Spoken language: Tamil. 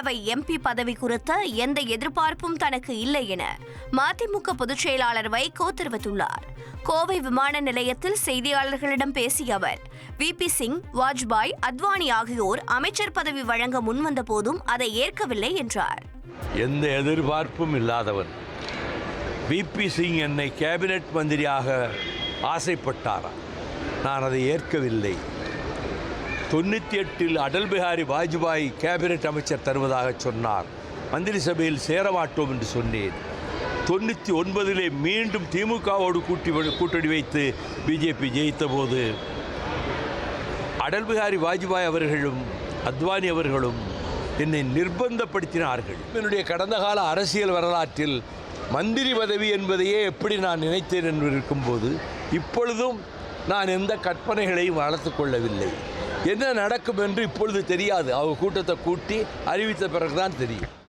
மக்களவை எம்பி பதவி குறித்த எந்த எதிர்பார்ப்பும் தனக்கு இல்லை என மதிமுக பொதுச் செயலாளர் வைகோ தெரிவித்துள்ளார். கோவை விமான நிலையத்தில் செய்தியாளர்களிடம் பேசிய அவர், VP சிங், வாஜ்பாய், அத்வானி ஆகியோர் அமைச்சர் பதவி வழங்க முன்வந்த போதும் அதை ஏற்கவில்லை என்றார். எந்த எதிர்பார்ப்பும் இல்லாதவன் VP சிங் என்னை கேபினெட் மந்திரியாக ஆசைப்பட்டாரா? நான் அதை ஏற்கவில்லை. 98 அடல் பிஹாரி வாஜ்பாய் கேபினெட் அமைச்சர் தருவதாக சொன்னார். மந்திரி சபையில் சேரமாட்டோம் என்று சொன்னேன். 99 மீண்டும் திமுகவோடு கூட்டணி வைத்து பிஜேபி ஜெயித்த போது அடல் பிஹாரி வாஜ்பாய் அவர்களும் அத்வானி அவர்களும் என்னை நிர்பந்தப்படுத்தினார்கள். என்னுடைய கடந்த கால அரசியல் வரலாற்றில் மந்திரி பதவி என்பதையே எப்படி நான் நினைத்தேன் என்று இருக்கும்போது இப்பொழுதும் நான் எந்த கற்பனைகளையும் வளர்த்து கொள்ளவில்லை. என்ன நடக்கும் என்று இப்பொழுது தெரியாது. அவர் கூட்டத்தை கூட்டி அறிவித்த பிறகுதான் தெரியும்.